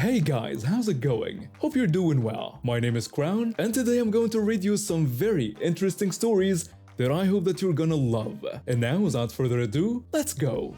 Hey guys, how's it going? Hope you're doing well. My name is Crown, and today I'm going to read you some very interesting stories that I hope that you're gonna love. And now, without further ado, let's go!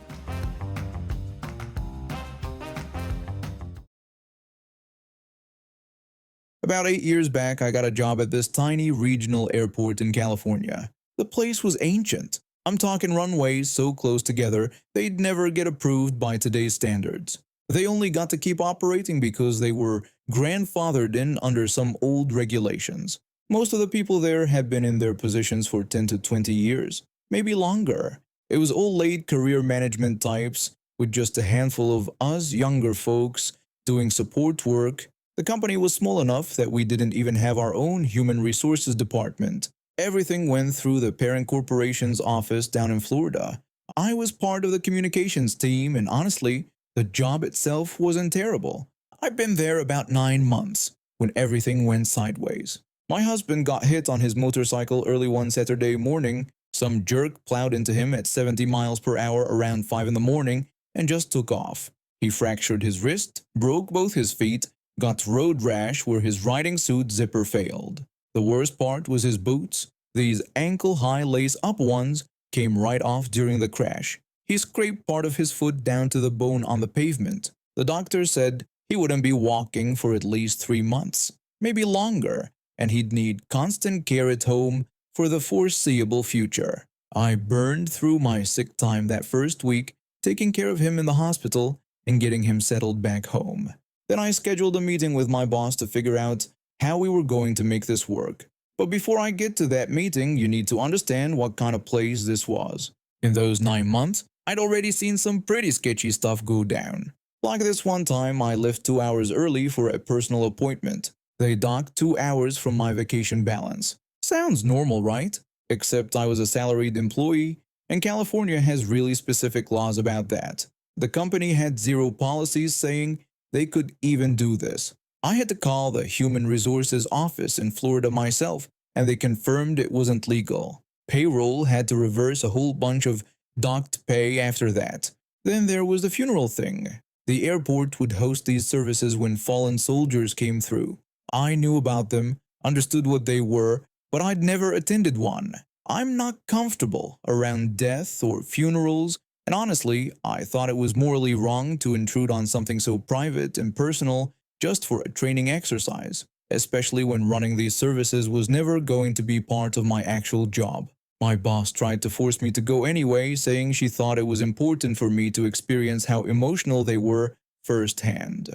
About 8 years back, I got a job at this tiny regional airport in California. The place was ancient. I'm talking runways so close together they'd never get approved by today's standards. They only got to keep operating because they were grandfathered in under some old regulations. Most of the people there had been in their positions for 10 to 20 years, maybe longer. It was all late career management types, with just a handful of us younger folks doing support work. The company was small enough that we didn't even have our own human resources department. Everything went through the parent corporation's office down in Florida. I was part of the communications team, and honestly, the job itself wasn't terrible. I'd been there about 9 months when everything went sideways. My husband got hit on his motorcycle early one Saturday morning. Some jerk plowed into him at 70 miles per hour around 5 in the morning and just took off. He fractured his wrist, broke both his feet, got road rash where his riding suit zipper failed. The worst part was his boots. These ankle-high lace-up ones came right off during the crash. He scraped part of his foot down to the bone on the pavement. The doctor said he wouldn't be walking for at least 3 months, maybe longer, and he'd need constant care at home for the foreseeable future. I burned through my sick time that first week, taking care of him in the hospital and getting him settled back home. Then I scheduled a meeting with my boss to figure out how we were going to make this work. But before I get to that meeting, you need to understand what kind of place this was. In those 9 months, I'd already seen some pretty sketchy stuff go down. Like this one time, I left 2 hours early for a personal appointment. They docked 2 hours from my vacation balance. Sounds normal, right? Except I was a salaried employee, and California has really specific laws about that. The company had zero policies saying they could even do this. I had to call the Human Resources office in Florida myself, and they confirmed it wasn't legal. Payroll had to reverse a whole bunch of docked pay after that. Then there was the funeral thing. The airport would host these services when fallen soldiers came through. I knew about them, understood what they were, but I'd never attended one. I'm not comfortable around death or funerals, and honestly, I thought it was morally wrong to intrude on something so private and personal just for a training exercise, especially when running these services was never going to be part of my actual job. My boss tried to force me to go anyway, saying she thought it was important for me to experience how emotional they were firsthand.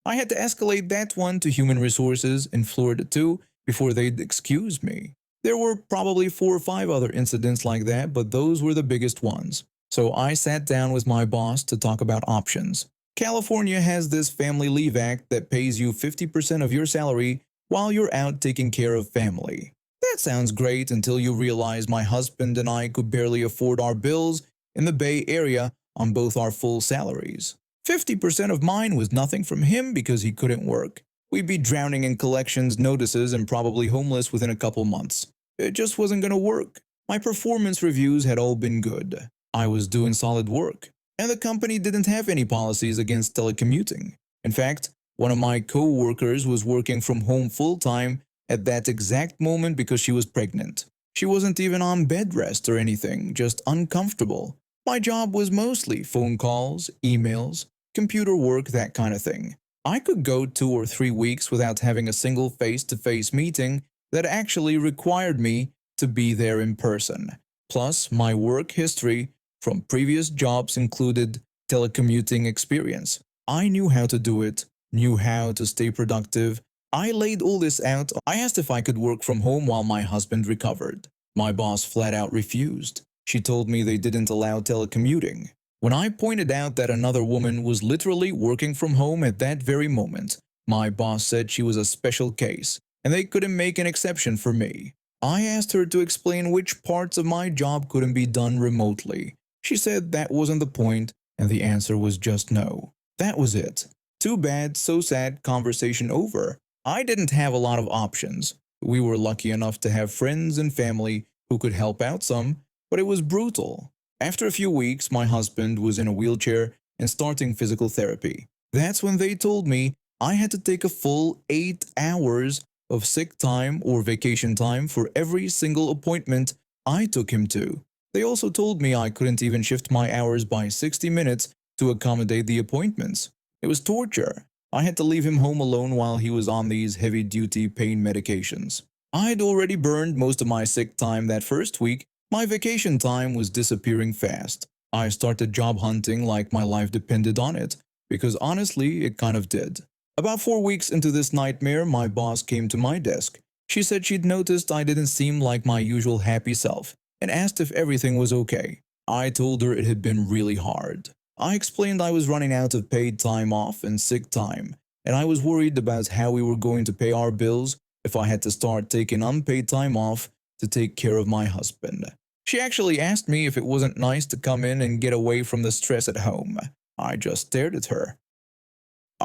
I had to escalate that one to Human Resources in Florida too before they'd excuse me. There were probably 4 or 5 other incidents like that, but those were the biggest ones. So I sat down with my boss to talk about options. California has this Family Leave Act that pays you 50% of your salary while you're out taking care of family. That sounds great until you realize my husband and I could barely afford our bills in the Bay Area on both our full salaries. 50% of mine was nothing from him because he couldn't work. We'd be drowning in collections notices and probably homeless within a couple months. It just wasn't going to work. My performance reviews had all been good. I was doing solid work, and the company didn't have any policies against telecommuting. In fact, one of my co-workers was working from home full-time at that exact moment because she was pregnant. She wasn't even on bed rest or anything, just uncomfortable. My job was mostly phone calls, emails, computer work, that kind of thing. I could go 2 or 3 weeks without having a single face-to-face meeting that actually required me to be there in person. Plus, my work history from previous jobs included telecommuting experience. I knew how to do it, knew how to stay productive. I laid all this out. I asked if I could work from home while my husband recovered. My boss flat out refused. She told me they didn't allow telecommuting. When I pointed out that another woman was literally working from home at that very moment, my boss said she was a special case, and they couldn't make an exception for me. I asked her to explain which parts of my job couldn't be done remotely. She said that wasn't the point, and the answer was just no. That was it. Too bad, so sad, conversation over. I didn't have a lot of options. We were lucky enough to have friends and family who could help out some, but it was brutal. After a few weeks, my husband was in a wheelchair and starting physical therapy. That's when they told me I had to take a full 8 hours of sick time or vacation time for every single appointment I took him to. They also told me I couldn't even shift my hours by 60 minutes to accommodate the appointments. It was torture. I had to leave him home alone while he was on these heavy-duty pain medications. I'd already burned most of my sick time that first week. My vacation time was disappearing fast. I started job hunting like my life depended on it, because honestly, it kind of did. About 4 weeks into this nightmare, my boss came to my desk. She said she'd noticed I didn't seem like my usual happy self and asked if everything was okay. I told her it had been really hard. I explained I was running out of paid time off and sick time, and I was worried about how we were going to pay our bills if I had to start taking unpaid time off to take care of my husband. She actually asked me if it wasn't nice to come in and get away from the stress at home. I just stared at her.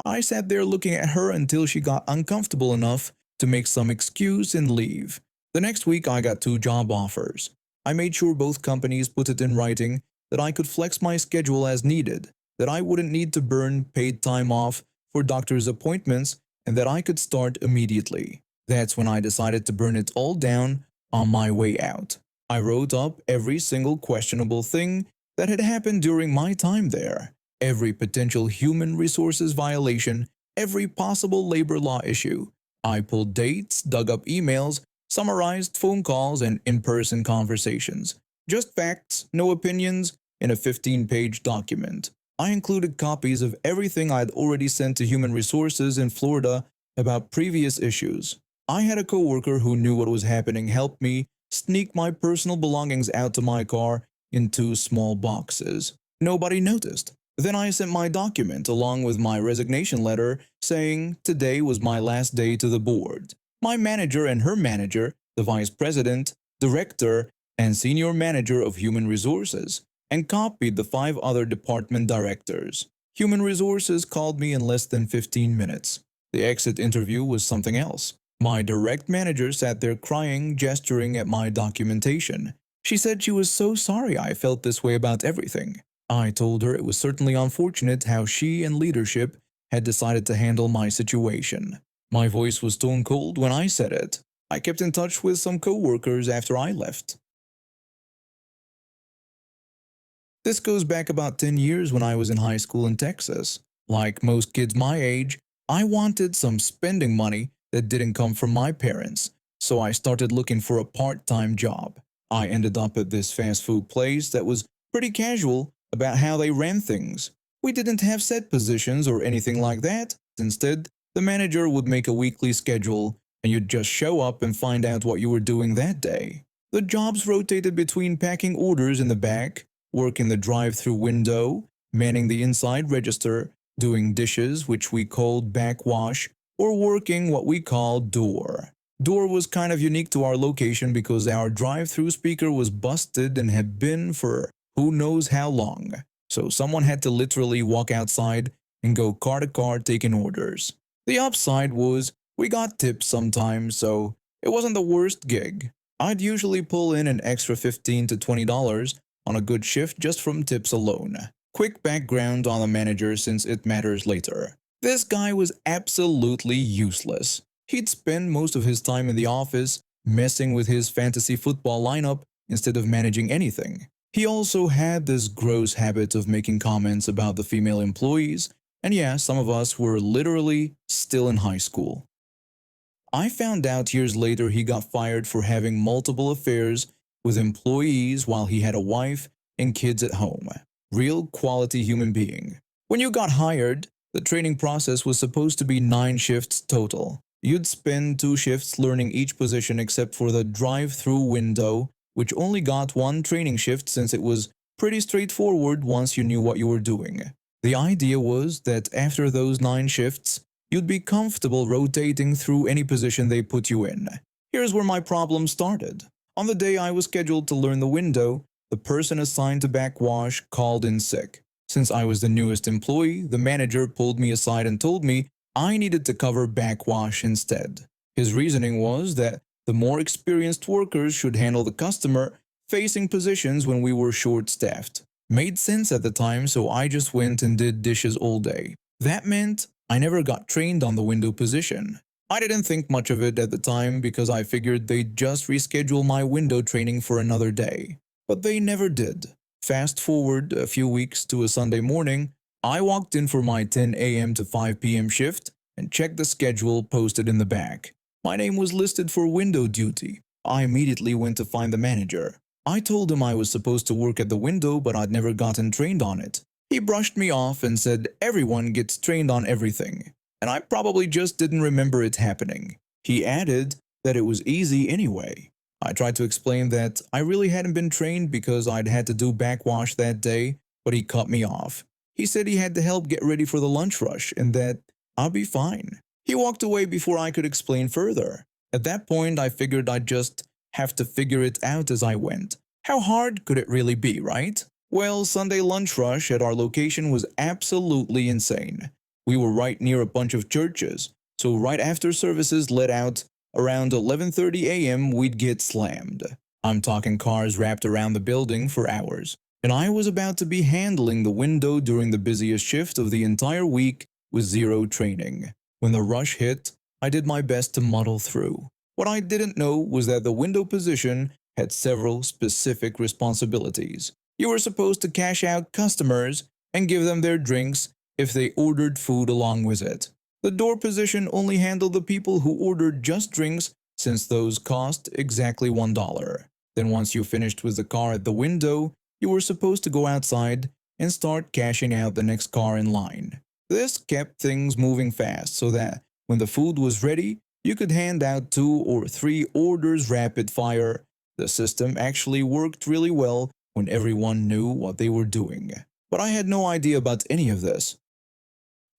I sat there looking at her until she got uncomfortable enough to make some excuse and leave. The next week I got 2 job offers. I made sure both companies put it in writing that I could flex my schedule as needed, that I wouldn't need to burn paid time off for doctor's appointments, and that I could start immediately. That's when I decided to burn it all down on my way out. I wrote up every single questionable thing that had happened during my time there, every potential human resources violation, every possible labor law issue. I pulled dates, dug up emails, summarized phone calls and in-person conversations. Just facts, no opinions, in a 15-page document. I included copies of everything I'd already sent to Human Resources in Florida about previous issues. I had a coworker who knew what was happening help me sneak my personal belongings out to my car in 2 small boxes. Nobody noticed. Then I sent my document along with my resignation letter saying today was my last day to the board. My manager and her manager, the vice president, director, and senior manager of Human Resources, and copied the 5 other department directors. Human Resources called me in less than 15 minutes. The exit interview was something else. My direct manager sat there crying, gesturing at my documentation. She said she was so sorry I felt this way about everything. I told her it was certainly unfortunate how she and leadership had decided to handle my situation. My voice was stone cold when I said it. I kept in touch with some coworkers after I left. This goes back about 10 years when I was in high school in Texas. Like most kids my age, I wanted some spending money that didn't come from my parents, so I started looking for a part-time job. I ended up at this fast food place that was pretty casual about how they ran things. We didn't have set positions or anything like that. Instead, the manager would make a weekly schedule and you'd just show up and find out what you were doing that day. The jobs rotated between packing orders in the back, working the drive-through window, manning the inside register, doing dishes, which we called backwash, or working what we called door. Door was kind of unique to our location because our drive-through speaker was busted and had been for who knows how long. So someone had to literally walk outside and go car to car taking orders. The upside was we got tips sometimes, so it wasn't the worst gig. I'd usually pull in an extra $15 to $20 on a good shift just from tips alone. Quick background on the manager since it matters later. This guy was absolutely useless. He'd spend most of his time in the office messing with his fantasy football lineup instead of managing anything. He also had this gross habit of making comments about the female employees, and yeah, some of us were literally still in high school. I found out years later he got fired for having multiple affairs with employees while he had a wife and kids at home. Real quality human being. When you got hired, the training process was supposed to be 9 shifts total. You'd spend 2 shifts learning each position except for the drive-through window, which only got 1 training shift since it was pretty straightforward once you knew what you were doing. The idea was that after those 9 shifts, you'd be comfortable rotating through any position they put you in. Here's where my problem started. On the day I was scheduled to learn the window, the person assigned to backwash called in sick. Since I was the newest employee, the manager pulled me aside and told me I needed to cover backwash instead. His reasoning was that the more experienced workers should handle the customer-facing positions when we were short-staffed. Made sense at the time, so I just went and did dishes all day. That meant I never got trained on the window position. I didn't think much of it at the time because I figured they'd just reschedule my window training for another day. But they never did. Fast forward a few weeks to a Sunday morning, I walked in for my 10 a.m. to 5 p.m. shift and checked the schedule posted in the back. My name was listed for window duty. I immediately went to find the manager. I told him I was supposed to work at the window but I'd never gotten trained on it. He brushed me off and said everyone gets trained on everything, and I probably just didn't remember it happening. He added that it was easy anyway. I tried to explain that I really hadn't been trained because I'd had to do backwash that day, but he cut me off. He said he had to help get ready for the lunch rush and that I'll be fine. He walked away before I could explain further. At that point, I figured I'd just have to figure it out as I went. How hard could it really be, right? Well, Sunday lunch rush at our location was absolutely insane. We were right near a bunch of churches, so right after services let out around 11:30 a.m. we'd get slammed. I'm talking cars wrapped around the building for hours. And I was about to be handling the window during the busiest shift of the entire week with zero training. When the rush hit, I did my best to muddle through. What I didn't know was that the window position had several specific responsibilities. You were supposed to cash out customers and give them their drinks if they ordered food along with it. The door position only handled the people who ordered just drinks since those cost exactly $1. Then once you finished with the car at the window, you were supposed to go outside and start cashing out the next car in line. This kept things moving fast so that when the food was ready, you could hand out 2 or 3 orders rapid fire. The system actually worked really well when everyone knew what they were doing. But I had no idea about any of this.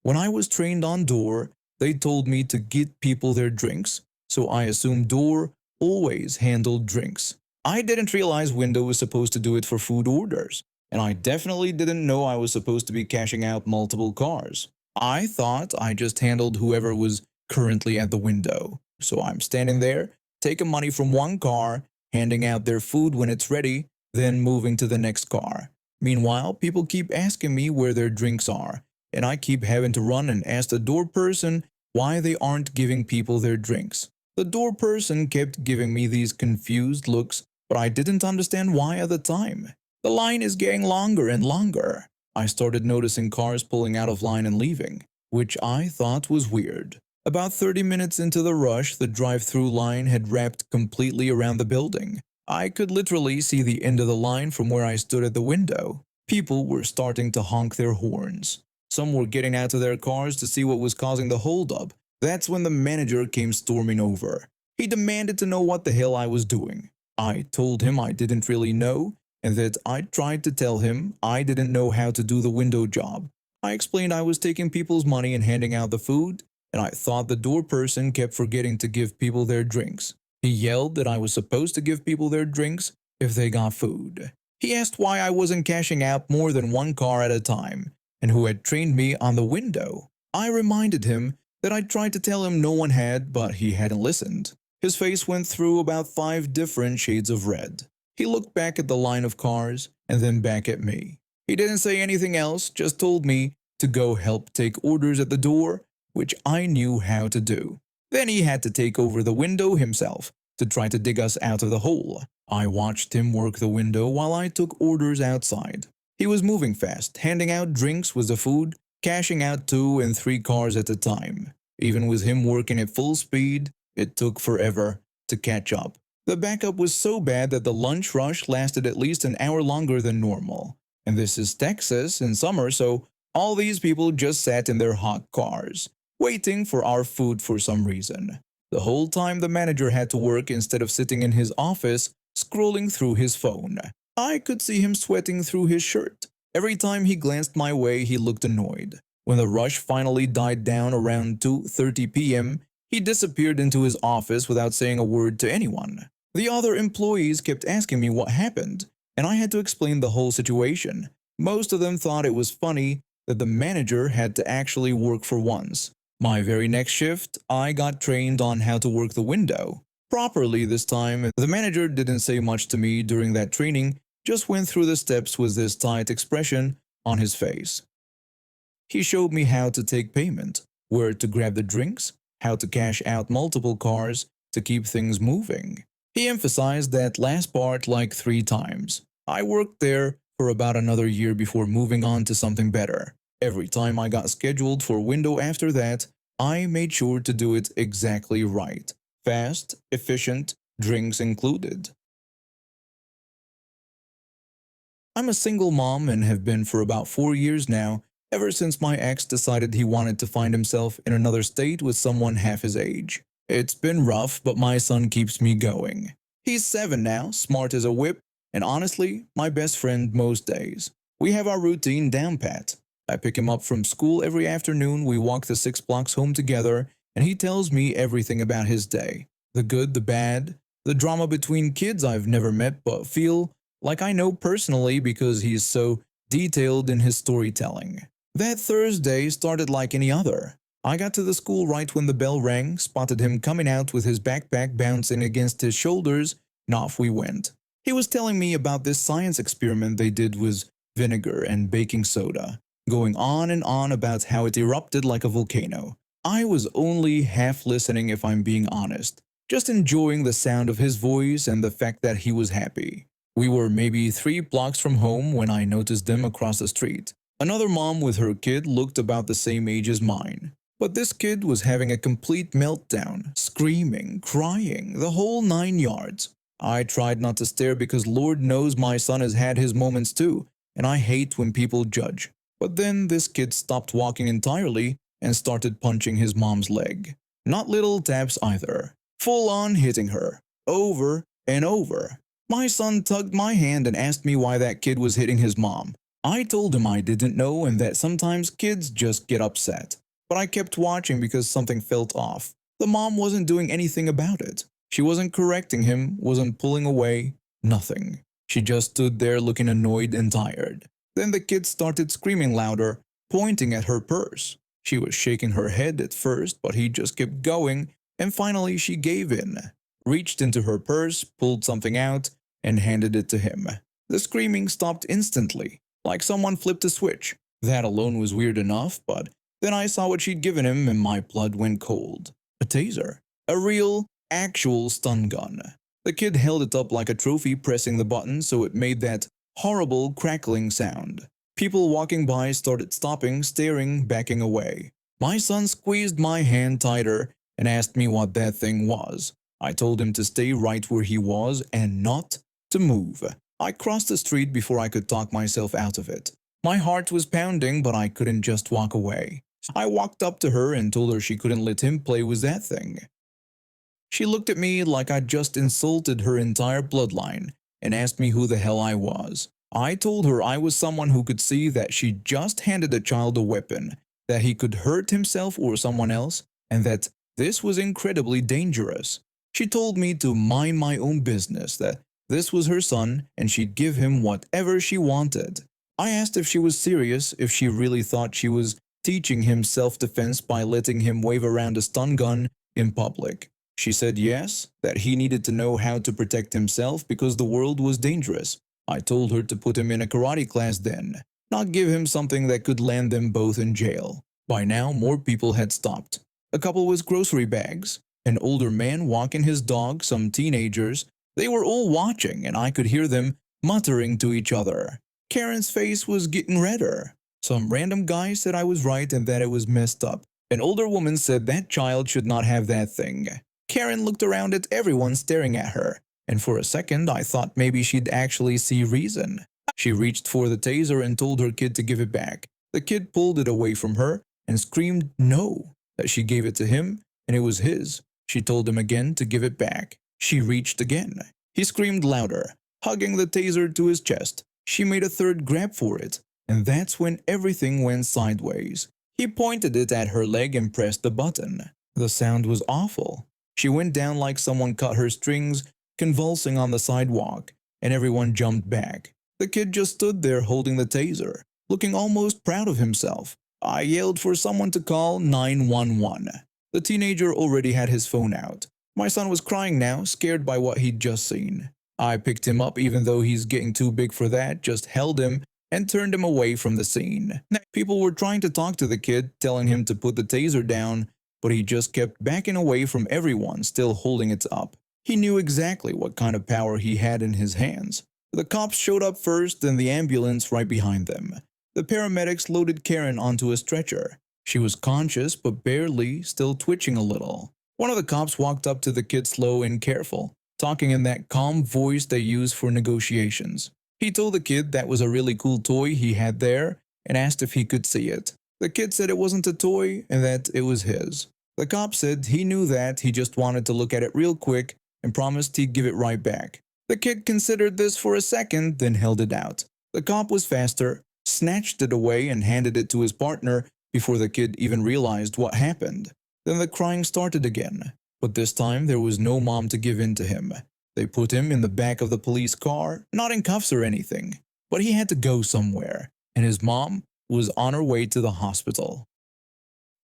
When I was trained on door, they told me to get people their drinks, so I assumed door always handled drinks. I didn't realize window was supposed to do it for food orders, and I definitely didn't know I was supposed to be cashing out multiple cars. I thought I just handled whoever was currently at the window. So I'm standing there, taking money from one car, handing out their food when it's ready, then moving to the next car. Meanwhile, people keep asking me where their drinks are, and I keep having to run and ask the door person why they aren't giving people their drinks. The door person kept giving me these confused looks, but I didn't understand why at the time. The line is getting longer and longer. I started noticing cars pulling out of line and leaving, which I thought was weird. About 30 minutes into the rush, the drive-through line had wrapped completely around the building. I could literally see the end of the line from where I stood at the window. People were starting to honk their horns. Some were getting out of their cars to see what was causing the holdup. That's when the manager came storming over. He demanded to know what the hell I was doing. I told him I didn't really know, and that I tried to tell him I didn't know how to do the window job. I explained I was taking people's money and handing out the food, and I thought the door person kept forgetting to give people their drinks. He yelled that I was supposed to give people their drinks if they got food. He asked why I wasn't cashing out more than one car at a time, and who had trained me on the window. I reminded him that I tried to tell him no one had, but he hadn't listened. His face went through about 5 different shades of red. He looked back at the line of cars and then back at me. He didn't say anything else, just told me to go help take orders at the door, which I knew how to do. Then he had to take over the window himself to try to dig us out of the hole. I watched him work the window while I took orders outside. He was moving fast, handing out drinks with the food, cashing out 2 and 3 cars at a time. Even with him working at full speed, it took forever to catch up. The backup was so bad that the lunch rush lasted at least an hour longer than normal. And this is Texas in summer, so all these people just sat in their hot cars, waiting for our food for some reason. The whole time the manager had to work instead of sitting in his office, scrolling through his phone. I could see him sweating through his shirt. Every time he glanced my way, he looked annoyed. When the rush finally died down around 2:30 p.m., he disappeared into his office without saying a word to anyone. The other employees kept asking me what happened, and I had to explain the whole situation. Most of them thought it was funny that the manager had to actually work for once. My very next shift, I got trained on how to work the window properly this time. The manager didn't say much to me during that training, just went through the steps with this tight expression on his face. He showed me how to take payment, where to grab the drinks, how to cash out multiple cars to keep things moving. He emphasized that last part like 3 times. I worked there for about another year before moving on to something better. Every time I got scheduled for a window after that, I made sure to do it exactly right. Fast, efficient, drinks included. I'm a single mom and have been for about 4 years now, ever since my ex decided he wanted to find himself in another state with someone half his age. It's been rough, but my son keeps me going. He's 7 now, smart as a whip, and honestly, my best friend most days. We have our routine down pat. I pick him up from school every afternoon, we walk the 6 blocks home together, and he tells me everything about his day. The good, the bad, the drama between kids I've never met but feel like I know personally because he's so detailed in his storytelling. That Thursday started like any other. I got to the school right when the bell rang, spotted him coming out with his backpack bouncing against his shoulders, and off we went. He was telling me about this science experiment they did with vinegar and baking soda, going on and on about how it erupted like a volcano. I was only half listening if I'm being honest, just enjoying the sound of his voice and the fact that he was happy. We were maybe 3 blocks from home when I noticed them across the street. Another mom with her kid looked about the same age as mine. But this kid was having a complete meltdown, screaming, crying, the whole 9 yards. I tried not to stare because Lord knows my son has had his moments too, and I hate when people judge. But then this kid stopped walking entirely and started punching his mom's leg. Not little taps either. Full on hitting her. Over and over. My son tugged my hand and asked me why that kid was hitting his mom. I told him I didn't know and that sometimes kids just get upset. But I kept watching because something felt off. The mom wasn't doing anything about it. She wasn't correcting him, wasn't pulling away, nothing. She just stood there looking annoyed and tired. Then the kid started screaming louder, pointing at her purse. She was shaking her head at first, but he just kept going, and finally she gave in, reached into her purse, pulled something out, and handed it to him. The screaming stopped instantly, like someone flipped a switch. That alone was weird enough, but then I saw what she'd given him and my blood went cold. A taser. A real, actual stun gun. The kid held it up like a trophy, pressing the button so it made that horrible crackling sound. People walking by started stopping, staring, backing away. My son squeezed my hand tighter and asked me what that thing was. I told him to stay right where he was and not to move. I crossed the street before I could talk myself out of it. My heart was pounding, but I couldn't just walk away. I walked up to her and told her she couldn't let him play with that thing. She looked at me like I'd just insulted her entire bloodline and asked me who the hell I was. I told her I was someone who could see that she just handed a child a weapon, that he could hurt himself or someone else, and that this was incredibly dangerous. She told me to mind my own business, that this was her son and she'd give him whatever she wanted. I asked if she was serious, if she really thought she was teaching him self-defense by letting him wave around a stun gun in public. She said yes, that he needed to know how to protect himself because the world was dangerous. I told her to put him in a karate class then, not give him something that could land them both in jail. By now, more people had stopped. A couple with grocery bags, an older man walking his dog, some teenagers. They were all watching and I could hear them muttering to each other. Karen's face was getting redder. Some random guy said I was right and that it was messed up. An older woman said that child should not have that thing. Karen looked around at everyone staring at her, and for a second I thought maybe she'd actually see reason. She reached for the taser and told her kid to give it back. The kid pulled it away from her and screamed no, that she gave it to him and it was his. She told him again to give it back. She reached again. He screamed louder, hugging the taser to his chest. She made a third grab for it, and that's when everything went sideways. He pointed it at her leg and pressed the button. The sound was awful. She went down like someone cut her strings, convulsing on the sidewalk, and everyone jumped back. The kid just stood there holding the taser, looking almost proud of himself. I yelled for someone to call 911. The teenager already had his phone out. My son was crying now, scared by what he'd just seen. I picked him up even though he's getting too big for that, just held him and turned him away from the scene. People were trying to talk to the kid, telling him to put the taser down, but he just kept backing away from everyone, still holding it up. He knew exactly what kind of power he had in his hands. The cops showed up first and the ambulance right behind them. The paramedics loaded Karen onto a stretcher. She was conscious but barely, still twitching a little. One of the cops walked up to the kid slow and careful, talking in that calm voice they use for negotiations. He told the kid that was a really cool toy he had there and asked if he could see it. The kid said it wasn't a toy and that it was his. The cop said he knew that, he just wanted to look at it real quick and promised he'd give it right back. The kid considered this for a second, then held it out. The cop was faster, snatched it away and handed it to his partner before the kid even realized what happened. Then the crying started again, but this time there was no mom to give in to him. They put him in the back of the police car, not in cuffs or anything, but he had to go somewhere, and his mom was on her way to the hospital.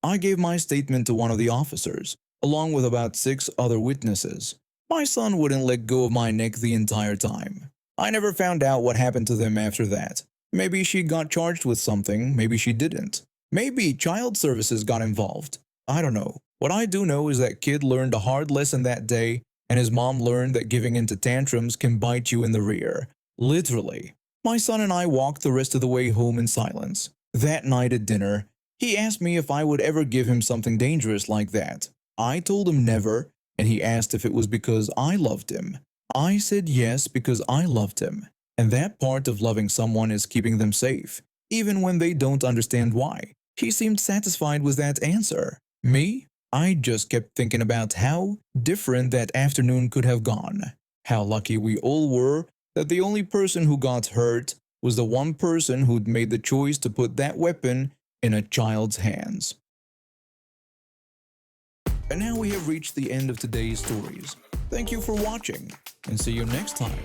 I gave my statement to one of the officers, along with about 6 other witnesses. My son wouldn't let go of my neck the entire time. I never found out what happened to them after that. Maybe she got charged with something, maybe she didn't. Maybe child services got involved. I don't know. What I do know is that kid learned a hard lesson that day, and his mom learned that giving into tantrums can bite you in the rear. Literally. My son and I walked the rest of the way home in silence. That night at dinner, he asked me if I would ever give him something dangerous like that. I told him never, and he asked if it was because I loved him. I said yes because I loved him. And that part of loving someone is keeping them safe, even when they don't understand why. He seemed satisfied with that answer. Me? I just kept thinking about how different that afternoon could have gone. How lucky we all were that the only person who got hurt was the one person who'd made the choice to put that weapon in a child's hands. And now we have reached the end of today's stories. Thank you for watching, and see you next time.